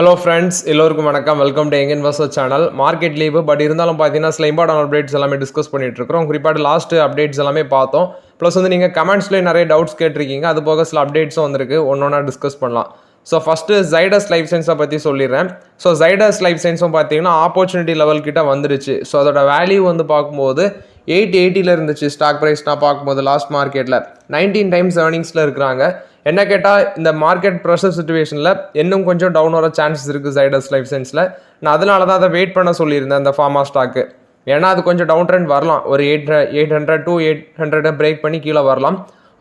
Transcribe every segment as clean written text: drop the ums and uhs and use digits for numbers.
Hello friends, எல்லோருக்கும் வணக்கம். Welcome to young investor channel. Market leave, but இருந்தாலும் பார்த்தீங்கன்னா சில இம்பார்ட்டன்ட் அப்டேட்ஸ் எல்லாமே டிஸ்கஸ் பண்ணிட்டு இருக்கிறோம். குறிப்பாக லாஸ்ட் அப்டேட்ஸ் எல்லாமே பார்த்தோம். ப்ளஸ் நீங்கள் கமெண்ட்ஸ்லேயே நிறைய டவுட்ஸ் கேட்டிருக்கீங்க. அது போக சில அப்டேட்ஸும் வந்திருக்கு, ஒன்றா டிஸ்கஸ் பண்ணலாம். ஸோ ஃபஸ்ட்டு ஜைடஸ் லைஃப் சயின்ஸை பற்றி சொல்லிடுறேன். ஸோ ஜைடஸ் லைஃப் சயின்ஸும் பார்த்தீங்கன்னா ஆப்பர்ச்சுனிட்டி லெவல் கிட்ட வந்துருச்சு. ஸோ அதோட வேல்யூ பார்க்கும்போது 880 இருந்துச்சு. ஸ்டாக் ப்ரைஸ் நான் பார்க்கும்போது லாஸ்ட் மார்க்கெட்டில் 19 டைம்ஸ் ஏர்னிங்ஸில் இருக்கிறாங்க. என்ன கேட்டால் இந்த மார்க்கெட் ப்ரெஷர் சுச்சுவேஷனில் இன்னும் கொஞ்சம் டவுன் வர சான்சஸ் இருக்குது ஜைடஸ் லைஃப் சயின்ஸில். நான் அதனால தான் அதை வெயிட் பண்ண சொல்லியிருந்தேன் அந்த ஃபார்மா ஸ்டாக்கு. ஏன்னா அது கொஞ்சம் டவுன் ட்ரெண்ட் வரலாம், ஒரு 800 to 800 பிரேக் பண்ணி கீழே வரலாம்.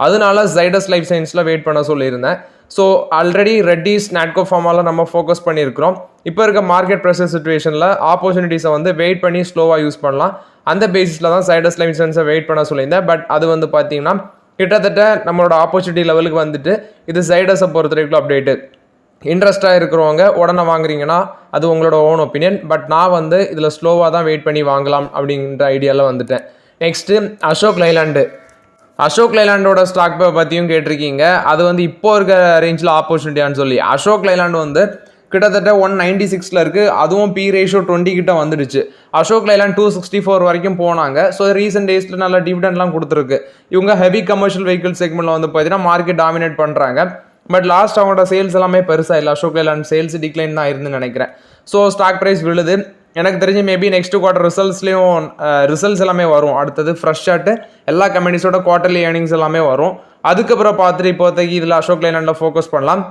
அதனால ஜைடஸ் லைஃப் சயின்ஸில் வெயிட் பண்ண சொல்லியிருந்தேன். ஸோ ஆல்ரெடி ரெட்டிஸ் நாட்கோ ஃபார்மாவில் நம்ம ஃபோக்கஸ் பண்ணியிருக்கிறோம். இப்போ இருக்க மார்க்கெட் ப்ரெஷர் சுச்சுவேஷனில் ஆப்பர்ச்சுனிட்டிஸை வெயிட் பண்ணி ஸ்லோவாக யூஸ் பண்ணலாம். அந்த பேசிஸில் தான் ஜைடஸ் லைஃப் சயின்ஸை வெயிட் பண்ண சொல்லியிருந்தேன். பட் அது பார்த்தீங்கன்னா கிட்டத்தட்ட நம்மளோட ஆப்பர்ச்சுனிட்டி லெவலுக்கு வந்துட்டு இது ஜைடஸை பொறுத்த வரைக்கும் அப்டேட்டு. இன்ட்ரெஸ்ட்டாக இருக்கிறவங்க உடனே வாங்குறீங்கன்னா அது உங்களோட ஓன் ஒப்பீனியன். பட் நான் இதில் ஸ்லோவாக தான் வெயிட் பண்ணி வாங்கலாம் அப்படின்ற ஐடியாவில் வந்துட்டேன். நெக்ஸ்ட்டு அசோக் லைலாண்டோட ஸ்டாக் பற்றியும் கேட்டிருக்கீங்க. அது இப்போ இருக்க ரேஞ்சில் ஆப்பர்ச்சுனிட்டியான்னு சொல்லி. அசோக் லைலாண்டு கிட்டத்தட்ட 196 இருக்குது. அதுவும் பி ரேஷியோ 20 கிட்ட வந்துடுச்சு. அசோக் லைலாண்ட் 264 வரைக்கும் போனாங்க. ஸோ ரீசெண்ட் டேஸில் நல்ல டிவிடெண்ட்லாம் கொடுத்துருக்கு. இவங்க ஹெவி கமர்ஷியல் வெஹிக்கிள் செக்மெண்ட்டில் பார்த்தீங்கன்னா மார்க்கெட் டாமினேட் பண்ணுறாங்க. பட் லாஸ்ட் அவங்களோட சேல்ஸ் எல்லாமே பெருசாக இல்லை. அசோக் லைலாண்ட் சேல்ஸ் டிக்ளைன் தான் இருந்துன்னு நினைக்கிறேன். ஸோ ஸ்டாக் ப்ரைஸ் விழுது. எனக்கு தெரிஞ்சு மேபி நெக்ஸ்ட் குவார்டர் ரிசல்ட்ஸ் எல்லாமே வரும். அடுத்தது ஃப்ரெஷ்ஷாட்டு எல்லா கம்பெனிஸோட குவார்டர்லி ஏர்னிங்ஸ் எல்லாமே வரும். அதுக்கப்புறம் பார்த்துட்டு இப்போதைக்கு இதில் அசோக் லைலாண்டில் ஃபோக்கஸ் பண்ணலாம்.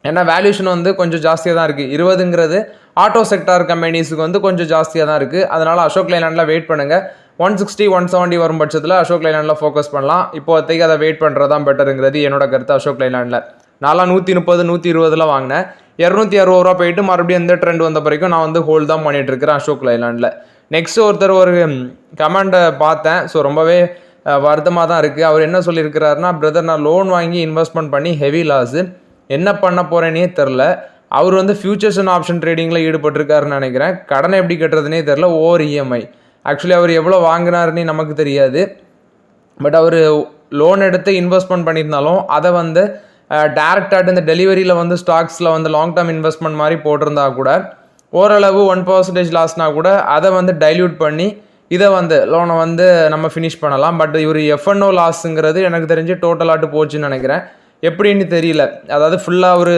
ஏன்னா வேல்யூஷன் கொஞ்சம் ஜாஸ்தியாக தான் இருக்குது. 20ங்கிறது ஆட்டோ செக்டார் கம்பெனிஸுக்கு கொஞ்சம் ஜாஸ்தியாக தான் இருக்குது. அதனால் அசோக் லைலாண்டில் வெயிட் பண்ணுங்கள். 160 170 வரும் பட்சத்தில் அசோக் லைலாண்டில் ஃபோக்கஸ் பண்ணலாம். இப்போதைக்கு அதை வெயிட் பண்ணுறது தான் பெட்டருங்கிறது என்னோட கருத்து. அசோக் லைலாண்டில் நான்லாம் 130 120 வாங்கினேன். 260 ரூபா போயிட்டு மறுபடியும் எந்த ட்ரெண்ட் வந்த பிறகு நான் ஹோல்ட் தான் பண்ணிட்டு இருக்கிறேன் அசோக் லைலாண்டில். நெக்ஸ்ட் ஒருத்தர் ஒரு கமெண்ட்டை பார்த்தேன். ஸோ ரொம்பவே வருத்தமாக தான் இருக்குது. அவர் என்ன சொல்லியிருக்கிறாருன்னா, பிரதர் நான் லோன் வாங்கி இன்வெஸ்ட்மெண்ட் பண்ணி ஹெவி லாஸு, என்ன பண்ண போகிறேனே தெரில. அவர் ஃபியூச்சர்ஸ் அண்ட் ஆப்ஷன் ட்ரேடிங்கில் ஈடுபட்டிருக்காருன்னு நினைக்கிறேன். கடனை எப்படி கட்டுறதுனே தெரில. Over EMI. ஆக்சுவலி அவர் எவ்வளோ வாங்கினாருன்னு நமக்கு தெரியாது. பட் அவர் லோன் எடுத்து இன்வெஸ்ட்மெண்ட் பண்ணியிருந்தாலும் அதை டேரெக்டாக இந்த டெலிவரியில் ஸ்டாக்ஸில் லாங் டேர்ம் இன்வெஸ்ட்மெண்ட் மாதிரி போட்டிருந்தா கூட ஓரளவு 1% லாஸ்னால் கூட அதை டைல்யூட் பண்ணி இதை லோனை நம்ம ஃபினிஷ் பண்ணலாம். பட் இவர் எஃப்என்ஓ லாஸுங்கிறது எனக்கு தெரிஞ்சு டோட்டலாட்டு போச்சுன்னு நினைக்கிறேன். எப்படின்னு தெரியல. அதாவது ஃபுல்லாக ஒரு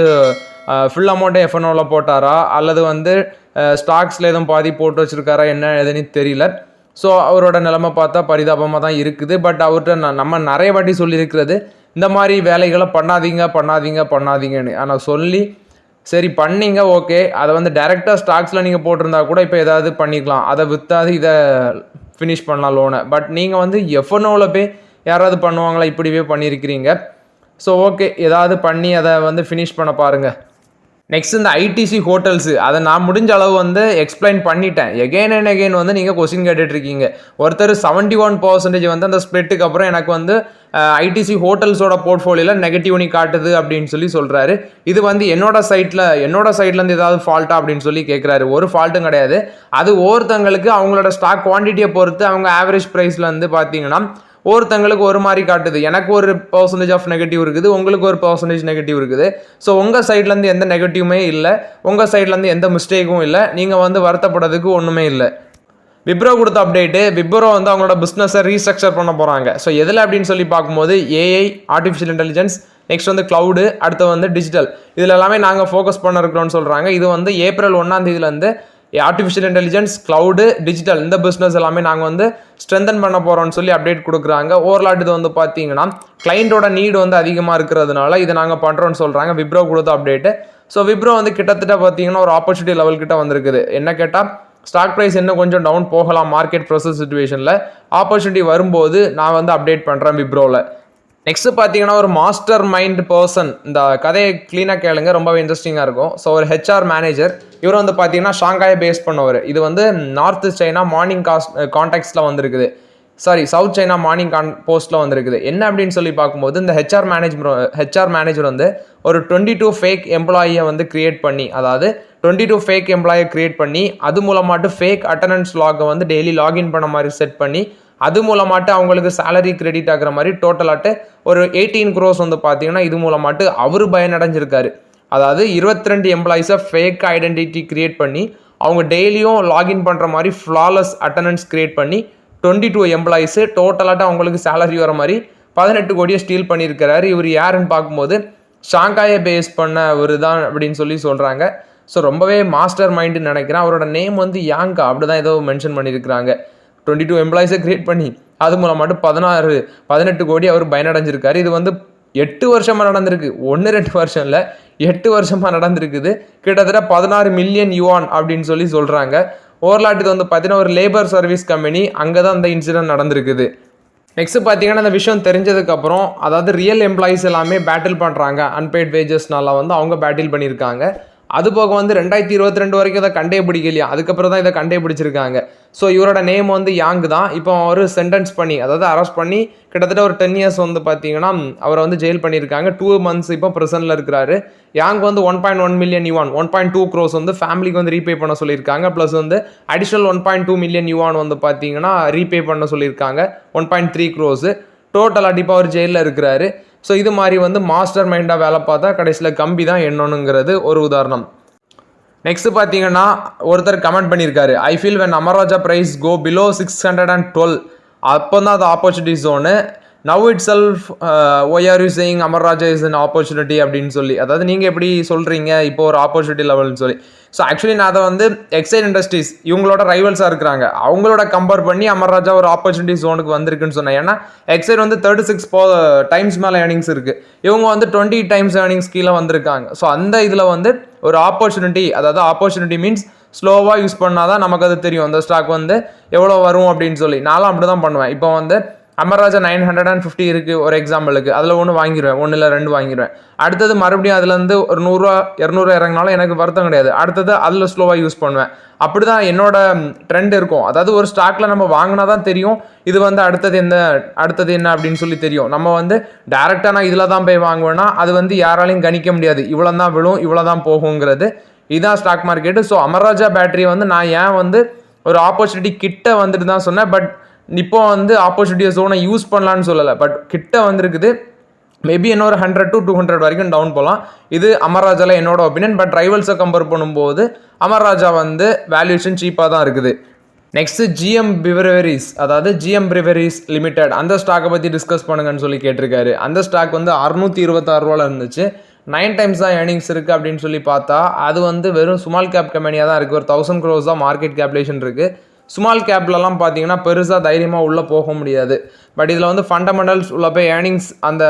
ஃபுல் அமௌண்ட்டை எஃப்என்ஓவில் போட்டாரா அல்லது ஸ்டாக்ஸில் எதுவும் பாதி போட்டு வச்சுருக்காரா என்ன எதுன்னு தெரியல. ஸோ அவரோட நிலைமை பார்த்தா பரிதாபமாக தான் இருக்குது. பட் அவர்கிட்ட நம்ம நிறைய வாட்டி சொல்லியிருக்கிறது, இந்த மாதிரி வேலைகளை பண்ணாதீங்கன்னு. ஆனால் சொல்லி சரி பண்ணிங்க, ஓகே. அதை டைரெக்டாக ஸ்டாக்ஸில் நீங்கள் போட்டிருந்தா கூட இப்போ ஏதாவது பண்ணிக்கலாம். அதை விற்றாது இதை ஃபினிஷ் பண்ணலாம் லோனை. பட் நீங்கள் எஃப்என்ஓவில் போய் யாராவது பண்ணுவாங்களா? இப்படிவே பண்ணியிருக்கிறீங்க. ஸோ ஓகே, ஏதாவது பண்ணி அதை ஃபினிஷ் பண்ண பாருங்கள். நெக்ஸ்ட் இந்த ஐடிசி ஹோட்டல்ஸு, அதை நான் முடிஞ்ச அளவு எக்ஸ்பிளைன் பண்ணிட்டேன். எகெயின் அண்ட் எகெயின் நீங்கள் கொஸ்டின் கேட்டுட்ருக்கீங்க. ஒருத்தர் 71% அந்த ஸ்ப்ளிட்டுக்கு அப்புறம் எனக்கு ஐடிசி ஹோட்டல்ஸோட போர்ட்ஃபோலியோவில் நெகட்டிவ்னி காட்டுது அப்படின்னு சொல்கிறாரு. இது என்னோட சைட்லேருந்து ஏதாவது ஃபால்ட்டா அப்படின்னு கேட்குறாரு. ஒரு ஃபால்ட்டும் கிடையாது. அது ஒவ்வொருத்தங்களுக்கு அவங்களோட ஸ்டாக் குவான்டிட்டியை பொறுத்து அவங்க ஆவரேஜ் ப்ரைஸில் பார்த்தீங்கன்னா ஒருத்தங்களுக்கு ஒரு மாதிரி காட்டுது. எனக்கு ஒரு % ஆஃப் நெகட்டிவ் இருக்குது, உங்களுக்கு ஒரு % நெகட்டிவ் இருக்குது. ஸோ உங்கள் சைட்லேருந்து எந்த நெகட்டிவுமே இல்லை, உங்கள் சைட்லேருந்து எந்த மிஸ்டேக்கும் இல்லை. நீங்கள் வருத்தப்படுறதுக்கு ஒன்றுமே இல்லை. விப்ரோ கொடுத்த அப்டேட்டு, விப்ரோ அவங்களோட பிஸ்னஸை ரீஸ்ட்ரக்சர் பண்ண போகிறாங்க. ஸோ எதில் அப்படின்னு பார்க்கும்போது AI, artificial intelligence, next cloud, அடுத்து டிஜிட்டல், இதில் எல்லாமே நாங்கள் ஃபோக்கஸ் பண்ண இருக்கிறோம்னு சொல்கிறாங்க. இது April 1 artificial intelligence, cloud, digital இந்த பிஸ்னஸ் எல்லாமே நாங்கள் ஸ்ட்ரென்தன் பண்ண போகிறோம்னு அப்டேட் கொடுக்குறாங்க. ஓவர்லாட் இது பார்த்தீங்கன்னா கிளைண்ட்டோட நீடு அதிகமாக இருக்கிறதுனால இதை நாங்கள் பண்ணுறோன்னு சொல்கிறாங்க. விப்ரோ கொடுத்த அப்டேட்டு. ஸோ விப்ரோ கிட்டத்தட்ட பார்த்தீங்கன்னா ஒரு ஆப்பர்ச்சுனிட்டி லெவல் கிட்ட வந்திருக்குது. என்ன கேட்டால் ஸ்டாக் ப்ரைஸ் இன்னும் கொஞ்சம் டவுன் போகலாம் மார்க்கெட் ப்ரெஷர் சிச்சுவேஷனில். ஆப்பர்ச்சுனிட்டி வரும்போது நான் அப்டேட் பண்ணுறேன் விப்ரோவில். நெக்ஸ்ட் பார்த்தீங்கன்னா ஒரு மாஸ்டர் மைண்ட் பர்சன். இந்த கதையை க்ளீனாக கேளுங்க, ரொம்பவே இன்ட்ரெஸ்டிங்காக இருக்கும். ஸோ ஒரு ஹெச்ஆர் மேனேஜர். இவர் பார்த்தீங்கன்னா ஷாங்காயை பேஸ் பண்ணவர். இது நார்த் சைனா மார்னிங் கான்டாக்ட்ஸில் வந்திருக்குது. சவுத் சைனா மார்னிங் போஸ்ட்டில் வந்திருக்குது. என்ன அப்படின்னு பார்க்கும்போது இந்த ஹெச்ஆர் மேனேஜர் ஒரு 22 ஃபேக் எம்ப்ளாயியை கிரியேட் பண்ணி, அதாவது 22 ஃபேக் எம்ப்ளாயை கிரியேட் பண்ணி அது மூலமாட்டு ஃபேக் அட்டண்டன்ஸ் லாகை டெய்லி லாகின் பண்ண மாதிரி செட் பண்ணி அது மூலமாட்டு அவங்களுக்கு சேலரி கிரெடிட் ஆகிற மாதிரி டோட்டலாட்டு ஒரு 18 crores பார்த்தீங்கன்னா இது மூலமாட்டு அவர் பயனடைஞ்சிருக்காரு. அதாவது 22 எம்ப்ளாயிஸை ஃபேக் ஐடென்டிட்டி கிரியேட் பண்ணி அவங்க டெய்லியும் லாகின் பண்ணுற மாதிரி ஃப்ளாலஸ் அட்டண்டன்ஸ் கிரியேட் பண்ணி 22 எம்ப்ளாயிஸு டோட்டலாக அவங்களுக்கு சேலரி வர மாதிரி 18 கோடியை ஸ்டீல் பண்ணியிருக்கிறாரு. இவர் யாருன்னு பார்க்கும்போது ஷாங்காயை பேஸ் பண்ண ஒரு தான் அப்படின்னு சொல்கிறாங்க. ஸோ ரொம்பவே மாஸ்டர் மைண்டுன்னு நினைக்கிறேன். அவரோட நேம் வந்து யாங்கா அப்படி தான் ஏதோ மென்ஷன் பண்ணியிருக்கிறாங்க. 22 எம்ப்ளாயிஸை கிரியேட் பண்ணி அது மூலமாட்டு 18 கோடி அவர் பயனடைஞ்சிருக்காரு. இது வந்து 8 வருஷமாக நடந்திருக்கு. 1-2 வருஷம் இல்லை, 8 வருஷமாக நடந்திருக்குது. கிட்டத்தட்ட 16 மில்லியன் யுவான் அப்படின்னு சொல்கிறாங்க. ஓவர்லாட் இது வந்து பார்த்தீங்கன்னா ஒரு லேபர் சர்வீஸ் கம்பெனி, அங்கே தான் அந்த இன்சிடென்ட் நடந்திருக்குது. நெக்ஸ்ட் பார்த்தீங்கன்னா இந்த விஷயம் தெரிஞ்சதுக்கப்புறம் அதாவது ரியல் எம்ப்ளாயிஸ் எல்லாமே பேட்டில் பண்ணுறாங்க. அன்பெய்ட் வேஜஸ்னால வந்து அவங்க பேட்டில் பண்ணியிருக்காங்க. அது போக வந்து 2022 வரைக்கும் இதை கண்டே பிடிக்கலையா, அதுக்கப்புறம் தான் இதை கண்டே பிடிச்சிருக்காங்க. ஸோ இவரோட நேம் வந்து யாங் தான். இப்போ அவர் சென்டென்ஸ் பண்ணி அதாவது அரெஸ்ட் பண்ணி கிட்டத்தட்ட ஒரு 10 இயர்ஸ் வந்து பார்த்தீங்கன்னா அவரை வந்து ஜெயில் பண்ணியிருக்காங்க. 2 months இப்போ ப்ரிசனில் இருக்கிறாரு. யாங் வந்து 1.1 மில்லியன் யுவான் 1.2 crores வந்து ஃபேமிலிக்கு வந்து ரீபே பண்ண சொல்லியிருக்காங்க. ப்ளஸ் வந்து அடிஷ்னல் 1.2 மில்லியன் யுவான் வந்து பார்த்தீங்கன்னா ரீபே பண்ண சொல்லியிருக்காங்க. 1.3 crores டோட்டலாக இப்போ அவர் ஜெயிலில் இருக்கிறாரு. ஸோ இது மாதிரி வந்து மாஸ்டர் மைண்டாக வேலை பார்த்தா கடைசியில் கம்பி தான் என்னணுங்கிறது ஒரு உதாரணம். நெக்ஸ்ட் பார்த்தீங்கன்னா ஒருத்தர் கமெண்ட் பண்ணியிருக்காரு, I feel when Amararaja price go below 612 அப்போ தான் அது opportunity zone. Now itself why are you saying Amararaja is an opportunity அப்படின்னு சொல்லி, அதாவது நீங்கள் எப்படி சொல்கிறீங்க இப்போ ஒரு ஆப்பர்ச்சுனிட்டி லெவல்னு சொல்லி. ஸோ ஆக்சுவலி நான் அதை வந்து எக்ஸைட் இண்டஸ்ட்ரீஸ் இவங்களோட ரைவல்ஸாக இருக்கிறாங்க, அவங்களோட கம்பேர் பண்ணி அமராஜா ஒரு ஆப்பர்ச்சுனிட்டி ஜோனுக்கு வந்திருக்குன்னு சொன்னேன். ஏன்னா எக்ஸைட் வந்து 36 டைம்ஸ் மேலே ஏர்னிங்ஸ் இருக்குது, இவங்க வந்து 20 டைம்ஸ் ஏர்னிங்ஸ் கீழே வந்திருக்காங்க. ஸோ அந்த இதில் வந்து ஒரு ஆப்பர்ச்சுனிட்டி, அதாவது ஆப்பர்ச்சுனிட்டி மீன்ஸ் ஸ்லோவாக யூஸ் பண்ணால் தான் நமக்கு அது தெரியும் அந்த ஸ்டாக் வந்து எவ்வளோ வரும் அப்படின்னு சொல்லி. நானும் அப்படி தான் பண்ணுவேன். இப்போ வந்து அமராஜா 950 இருக்குது ஒரு எக்ஸாம்பிளுக்கு, அதில் 1 வாங்கிடுவேன், 1 இல்லை 2 வாங்கிடுவேன். அடுத்தது மறுபடியும் அதுலேருந்து ஒரு 100 200 இறங்கினாலும் எனக்கு வருத்தம் கிடையாது. அடுத்தது அதில் ஸ்லோவாக யூஸ் பண்ணுவேன். அப்படி தான் என்னோட ட்ரெண்ட் இருக்கும். அதாவது ஒரு ஸ்டாக்கில் நம்ம வாங்கினா தான் தெரியும் இது வந்து அடுத்தது என்ன அப்படின்னு சொல்லி தெரியும். நம்ம வந்து டேரெக்டாக நான் இதில் தான் போய் வாங்குவேன்னா அது வந்து யாராலையும் கணிக்க முடியாது, இவ்வளோ தான் விழும் இவ்வளோ தான் போகுங்கிறது. இதுதான் stock market. So Amararaja battery வந்து நான் ஏன் வந்து ஒரு ஆப்பர்ச்சுனிட்டி கிட்ட வந்துட்டு தான் சொன்னேன். பட் இப்போ வந்து ஆப்பர்ச்சுனிட்டி ஜோனை யூஸ் பண்ணலான்னு சொல்லலை, பட் கிட்ட வந்திருக்குது. மேபி இன்னொரு 100 to 200 வரைக்கும் டவுன் போகலாம். இது அமராஜாவில் என்னோட ஒப்பீனியன். பட் ரைவல்ஸை கம்பேர் பண்ணும்போது அமராஜா வந்து வேல்யூஷன் சீப்பாக தான் இருக்குது. நெக்ஸ்ட் GM பிவரேரிஸ், அதாவது GM பிரிவரிஸ் லிமிடெட், அந்த ஸ்டாக்கை பற்றி டிஸ்கஸ் பண்ணுங்கன்னு சொல்லி கேட்டிருக்காரு. அந்த ஸ்டாக் வந்து 626 ரூபாயில் இருந்துச்சு. 9 டைம்ஸ் தான் ஏர்னிங்ஸ் இருக்குது அப்படின்னு சொல்லி பார்த்தா அது வந்து வெறும் ஸ்மால் கேப் கம்பெனியாக தான் இருக்குது. ஒரு 1000 crores தான் மார்க்கெட் கேப்லேஷன் இருக்குது. ஸ்மால் கேப்லலாம் பார்த்தீங்கன்னா பெருசாக தைரியமாக உள்ளே போக முடியாது. பட் இதில் வந்து ஃபண்டமெண்டல்ஸ் உள்ள போய் ஏர்னிங்ஸ் அந்த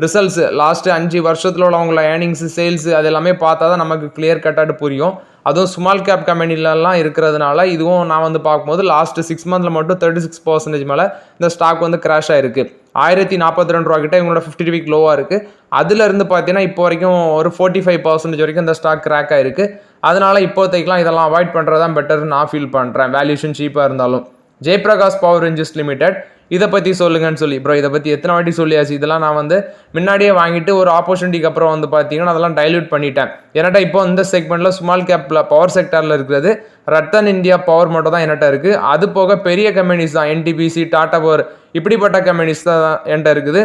ரிசல்ட்ஸ் லாஸ்ட்டு 5 வருஷத்தில் உள்ளவங்கள ஏர்னிங்ஸு சேல்ஸு அது எல்லாமே பார்த்தா தான் நமக்கு கிளியர் கட்டாட்டு புரியும். அதுவும் ஸ்மால் கேப் கம்பெனிலலாம் இருக்கிறதுனால இதுவும் நான் வந்து பார்க்கும்போது லாஸ்ட்டு 6 months மட்டும் 36% மேலே இந்த ஸ்டாக் வந்து கிராஷ் ஆகிருக்கு. 1042 ரூபா கிட்ட இவங்களோட 50 வீக் லோவாக இருக்குது. அதுலேருந்து பார்த்தீங்கன்னா இப்போ வரைக்கும் ஒரு 45% வரைக்கும் இந்த ஸ்டாக் கிராக் ஆகிருக்கு. அதனால் இப்போதைக்கெலாம் இதெல்லாம் அவாய்ட் பண்ணுறது தான் பெட்டர்னு நான் ஃபீல் பண்ணுறேன், வேல்யூஷன் சீப்பாக இருந்தாலும். ஜெயபிரகாஷ் பவர் இண்டஸ்ட்ரீஸ் லிமிடெட், இதை பற்றி சொல்லுங்கன்னு சொல்லி. ப்ரோ இதை பற்றி எத்தனை வாட்டி சொல்லியாச்சு. இதெல்லாம் நான் வந்து முன்னாடியே வாங்கிட்டு ஒரு ஆப்பர்ச்சுனிட்டிக்கு அப்புறம் வந்து பார்த்தீங்கன்னா அதெல்லாம் டைல்யூட் பண்ணிட்டேன். ஏன்னாட்டா இப்போ இந்த செக்மெண்ட்டில் ஸ்மால் கேப்பில் பவர் செக்டரில் இருக்கிறது ரத்தன் இந்தியா பவர் மட்டும் தான் என்கிட்ட இருக்குது. அது போக பெரிய கம்பெனிஸ் தான் NTPC, டாடா பவர், இப்படிப்பட்ட கம்பெனிஸ் தான் என்கிட்ட இருக்குது.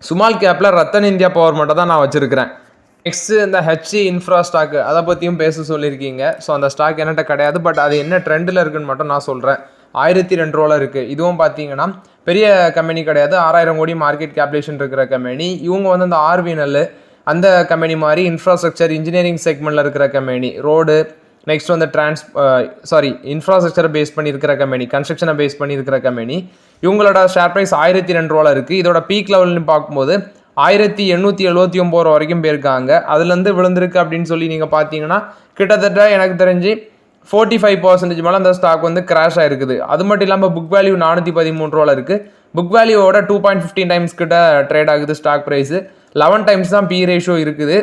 ஸ்மால் கேப்பில் ரத்தன் இந்தியா பவர் மட்டும் தான் நான் வச்சுருக்கிறேன். நெக்ஸ்ட்டு இந்த HE இன்ஃப்ரா ஸ்டாக்கு, அதை பற்றியும் பேச சொல்லியிருக்கீங்க. ஸோ அந்த ஸ்டாக் என்கிட்ட கிடையாது. பட் அது என்ன ட்ரெண்டில் இருக்குன்னு மட்டும் நான் சொல்கிறேன். 1002 ரூபாவில் இருக்குது. இதுவும் பார்த்தீங்கன்னா பெரிய கம்பெனி கிடையாது, 6000 கோடி மார்க்கெட் கேப்லேஷன் இருக்கிற கம்பெனி. இவங்க வந்து இந்த RVNL அந்த கம்பெனி மாதிரி இன்ஃப்ராஸ்ட்ரக்சர் இன்ஜினியரிங் செக்மெண்ட்டில் இருக்கிற கம்பெனி, ரோடு நெக்ஸ்ட் வந்து இன்ஃப்ராஸ்ட்ரக்சரை பேஸ் பண்ணியிருக்கிற கம்பெனி, கன்ஸ்ட்ரக்ஷனை பேஸ் பண்ணியிருக்கிற கம்பெனி. இவங்களோட ஷேர் ப்ரைஸ் 1002 ரூபாவில் இருக்குது. இதோட பீக் லெவல்னு பார்க்கும்போது 1879 ரூபா வரைக்கும் போயிருக்காங்க. அதுலேருந்து விழுந்திருக்கு அப்படின்னு சொல்லி நீங்கள் பார்த்தீங்கன்னா கிட்டத்தட்ட எனக்கு தெரிஞ்சு 45% மேலே அந்த ஸ்டாக் வந்து கிராஷ் ஆகிருக்குது. அது மட்டும் இல்லாமல் புக் வேல்யூ 413 ரூபாவில் இருக்குது. புக் வேல்யூவோட 2.15 டைம்ஸ் கிட்ட ட்ரேட் ஆகுது ஸ்டாக் ப்ரைஸு. 11 டைம்ஸ் தான் P ரேஷியோ இருக்குது.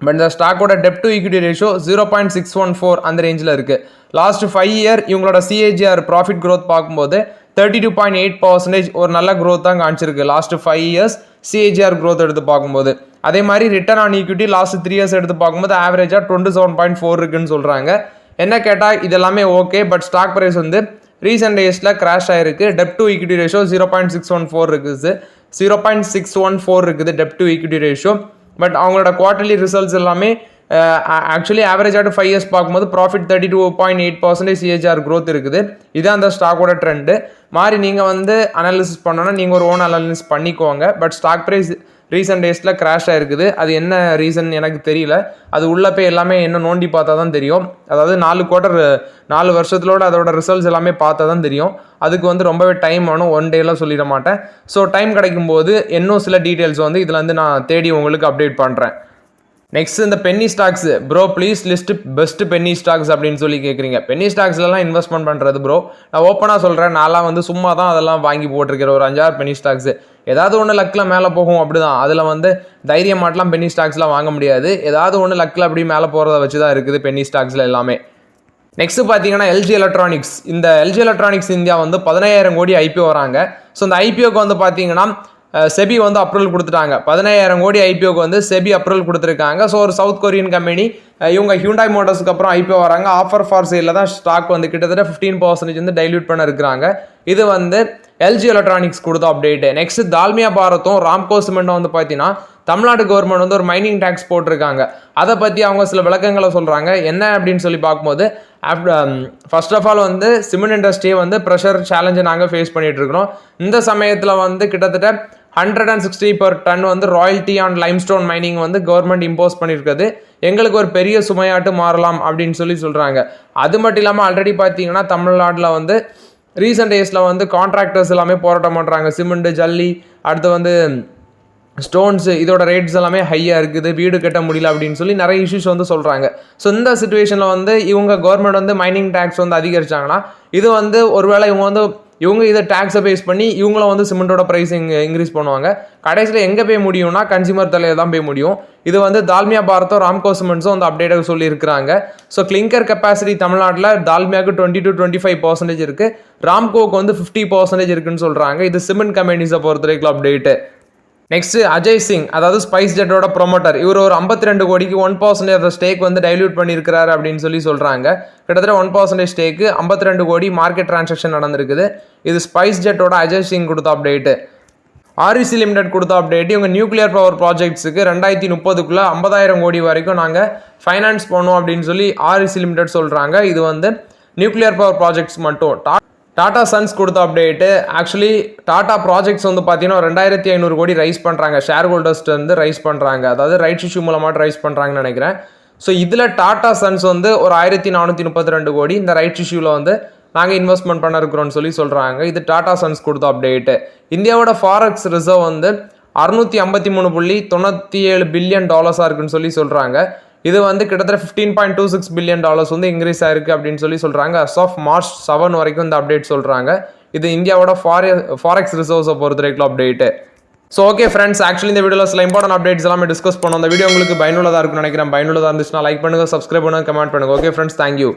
பட் இந்த ஸ்டாக்கோட டெப்ட் டு ஈக்விட்டி ரேஷியோ 0.614 அந்த ரேஞ்சில் இருக்குது. லாஸ்ட் 5 இயர் இவங்களோட CAGR ப்ராஃபிட் க்ரோத் பார்க்கும்போது 32.8% ஒரு நல்ல க்ரோத் தான் காமிச்சிருக்கு. லாஸ்ட் 5 இயர்ஸ் CAGR க்ரோத் எடுத்து பார்க்கும்போது. அதே மாதிரி return on equity last 3 years எடுத்து பார்க்கும்போது ஆவரேஜாக 27.4 இருக்குன்னு சொல்கிறாங்க. என்ன கேட்டால் இதெல்லாமே ஓகே, பட் ஸ்டாக் ப்ரைஸ் வந்து ரீசெண்ட் டேஸில் கிராஷ் ஆகிருக்கு. டெப்ட் டு ஈக்விட்டி ரேஷியோ 0.614 இருக்குது. 0.614 இருக்குது டெப்ட் டு ஈக்விட்டி ரேஷியோ. பட் அவங்களோட குவார்ட்டர்லி ரிசல்ட்ஸ் எல்லாமே ஆக்சுவலி ஆவரேஜ் ஆட்டு 5 இயர்ஸ் பார்க்கும்போது ப்ராஃபிட் 32.8% CAGR growth இருக்குது. இதுதான் அந்த ஸ்டாக்கோட ட்ரெண்டு. மாதிரி நீங்கள் வந்து அனாலிசிஸ் பண்ணோன்னா நீங்கள் ஒரு ஓன் அனாலிசிஸ் பண்ணிக்கோங்க. பட் ஸ்டாக் ப்ரைஸ் ரீசெண்ட் டேஸில் கிராஷ் ஆகிருக்குது. அது என்ன ரீசன் எனக்கு தெரியல. அது உள்ளே போய் எல்லாமே என்ன நோண்டி பார்த்தா தான் தெரியும். அதாவது 4 வருஷத்துலோட அதோட ரிசல்ட்ஸ் எல்லாமே பார்த்தா தான் தெரியும். அதுக்கு வந்து ரொம்பவே டைம் ஆனும், ஒன் டேலாம் சொல்லிட மாட்டேன். ஸோ டைம் கிடைக்கும்போது இன்னும் சில டீட்டெயில்ஸ் வந்து இதில் வந்து நான் தேடி உங்களுக்கு அப்டேட் பண்ணுறேன். நெக்ஸ்ட் இந்த Penney stocks bro please list best Penney stocks அப்படின்னு சொல்லி கேட்குறீங்க. பென்னி ஸ்டாக்ஸ்லாம் இன்வெஸ்ட்மெண்ட் பண்ணுறது ப்ரோ, நான் ஓப்பனாக சொல்கிறேன். நான்லாம் வந்து சும்மா தான் அதெல்லாம் வாங்கி போட்டிருக்கிற ஒரு 5-6 பென்னி ஸ்டாக்ஸ். ஏதாவது ஒன்று லக்கில் மேலே போகும் அப்படி தான். அதில் வந்து தைரியமாட்டலாம் பென்னி ஸ்டாக்ஸ்லாம் வாங்க முடியாது. ஏதாவது ஒன்று லக்கில் அப்படி மேலே போகிறத வச்சு தான் இருக்குது பென்னி ஸ்டாக்ஸில் எல்லாமே. நெக்ஸ்ட் பார்த்தீங்கன்னா எல்ஜி எலக்ட்ரானிக்ஸ். இந்த எல்ஜி எலக்ட்ரானிக்ஸ் இந்தியா வந்து 15,000 கோடி ஐபிஓ வராங்க. ஸோ இந்த ஐபிஓக்கு வந்து பார்த்தீங்கன்னா செபி வந்து அப்ரூவல் கொடுத்துட்டாங்க. 15,000 கோடி ஐபிஓக்கு வந்து செபி அப்ரூவல் கொடுத்துருக்காங்க. ஸோ ஒரு சவுத் கொரியன் கம்பெனி இவங்க ஹியூண்டாய் மோட்டர்ஸ்க்கு அப்புறம் ஐபிஓ வராங்க. ஆஃபர் ஃபார் சேலில் தான் ஸ்டாக் வந்து கிட்டத்தட்ட 15% வந்து டைல்யூட் பண்ண இருக்கிறாங்க. இது வந்து எல்ஜி எலக்ட்ரானிக்ஸ் கொடுத்த அப்டேட்டு. நெக்ஸ்ட் தால்மியா பாரத்தும் ராம்கோ சிமெண்ட்டும் வந்து பார்த்தீங்கன்னா தமிழ்நாடு கவர்மெண்ட் வந்து ஒரு மைனிங் டேக்ஸ் போட்டிருக்காங்க. அதை பற்றி அவங்க சில விளக்கங்களை சொல்கிறாங்க. என்ன அப்படின்னு சொல்லி பார்க்கும்போது ஃபர்ஸ்ட் ஆஃப் ஆல் வந்து சிமெண்ட் இண்டஸ்ட்ரியை வந்து ப்ரெஷர் சேலஞ்சை நாங்கள் ஃபேஸ் பண்ணிட்டு இருக்கிறோம். இந்த சமயத்தில் வந்து கிட்டத்தட்ட 160 per ton வந்து ராயல்ட்டி ஆன் லைம்ஸ்டோன் மைனிங் வந்து கவர்மெண்ட் இம்போஸ் பண்ணியிருக்கிறது எங்களுக்கு ஒரு பெரிய சுமையாட்டு மாறலாம் அப்படின்னு சொல்லி சொல்கிறாங்க. அது மட்டும் இல்லாமல் ஆல்ரெடி பார்த்தீங்கன்னா தமிழ்நாட்டில் வந்து ரீசெண்ட் டேஸில் வந்து கான்ட்ராக்டர்ஸ் எல்லாமே போராட்டம் பண்ணுறாங்க. சிமெண்ட், ஜல்லி, அடுத்து வந்து ஸ்டோன்ஸு, இதோட ரேட்ஸ் எல்லாமே ஹையாக இருக்குது, வீடு கட்ட முடியல அப்படின்னு சொல்லி நிறைய இஷ்யூஸ் வந்து சொல்கிறாங்க. ஸோ இந்த சுச்சுவேஷனில் வந்து இவங்க கவர்மெண்ட் வந்து மைனிங் டேக்ஸ் வந்து அதிகரிச்சாங்கன்னா இது வந்து ஒருவேளை இவங்க இதை டேக்ஸை பேஸ் பண்ணி இவங்களும் வந்து சிமெண்ட்டோட ப்ரைஸ் இன்க்ரீஸ் பண்ணுவாங்க. கடைசியில் எங்கே போய் முடியும்னா கன்சியூமர் தலையில் தான் போய் முடியும். இது வந்து தால்மியா பாரத்தும் ராம்கோ சிமெண்ட்ஸும் வந்து அப்டேட்டாக சொல்லியிருக்கிறாங்க. ஸோ கிளிங்கர் கெப்பாசிட்டி தமிழ்நாட்டில் தால்மியாவுக்கு 20 to 25% இருக்குது, ராம்கோவுக்கு வந்து 50% இருக்குன்னு சொல்கிறாங்க. இது சிமெண்ட் கம்பெனிஸை பொறுத்த வரைக்கும் அப்டேட்டு. நெக்ஸ்ட் அஜய் சிங், அதாவது ஸ்பைஸ் ஜெட்டோட ப்ரொமோட்டர், இவர் ஒரு 52 கோடிக்கு 1% ஸ்டேக் வந்து டைல்யூட் பண்ணியிருக்கிறாரு அப்படின்னு சொல்லி சொல்கிறாங்க. கிட்டத்தட்ட 1% ஸ்டேக்கு 52 கோடி மார்க்கெட் டிரான்சாக்ஷன் நடந்திருக்குது. இது ஸ்பைஸ் ஜெட்டோட அஜய் சிங் கொடுத்த அப்டேட்டு. ஆர்இசி லிமிடெட் கொடுத்த அப்டேட், இவங்க நியூக்ளியர் பவர் ப்ராஜெக்ட்ஸுக்கு 2030 50,000 கோடி வரைக்கும் நாங்கள் ஃபைனான்ஸ் பண்ணோம் அப்படின்னு சொல்லி ஆர்இசி லிமிடெட் சொல்கிறாங்க. இது வந்து நியூக்ளியர் பவர் ப்ராஜெக்ட்ஸ் மட்டும். டாடா சன்ஸ் கொடுத்த அப்டேட்டு, ஆக்சுவலி டாடா ப்ராஜெக்ட்ஸ் வந்து பார்த்தீங்கன்னா 2,500 கோடி ரைஸ் பண்ணுறாங்க, ஷேர் ஹோல்டர்ஸ்ட்டு ரைஸ் பண்ணுறாங்க, அதாவது ரைட்ஸ் இஷ்யூ மூலமாக ரைஸ் பண்ணுறாங்கன்னு நினைக்கிறேன். ஸோ இதில் டாடா சன்ஸ் வந்து ஒரு 1,432 கோடி இந்த ரைட்ஸ் இஷ்யூவில் வந்து நாங்கள் இன்வெஸ்ட்மெண்ட் பண்ண இருக்கிறோம்னு சொல்லி சொல்கிறாங்க. இது டாடா சன்ஸ் கொடுத்த அப்டேட்டு. இந்தியாவோட ஃபாரெக்ஸ் ரிசர்வ் வந்து $653.97 பில்லியன் இருக்குன்னு சொல்லி சொல்கிறாங்க. இது வந்து கிட்டத்தட்ட $15.26 பில்லியன் வந்து இன்க்ரீஸ் ஆயிருக்கு அப்படின்னு சொல்லி சொல்கிறாங்க. அஸ் ஆஃப் March 7 வரைக்கும் இந்த அப்டேட் சொல்கிறாங்க. இது இந்தியாவோட ஃபாரெக்ஸ் ரிசர்வ்ஸை பொறுத்த வரைக்கும் update. So okay friends, actually இந்த வீடியோவில் சில இம்பார்ட்டன்ட் அப்டேட்ஸ் எல்லாமே டிஸ்கஸ் பண்ணோம். அந்த வீடியோ உங்களுக்கு பயனுள்ளதாக இருக்குன்னு நினைக்கிறேன். பயனுள்ளதாக இருந்துச்சுன்னா லைக் பண்ணுங்கள், சப்ஸ்கிரைப் பண்ணுங்கள், கமெண்ட் பண்ணுங்கள். Okay friends, thank you.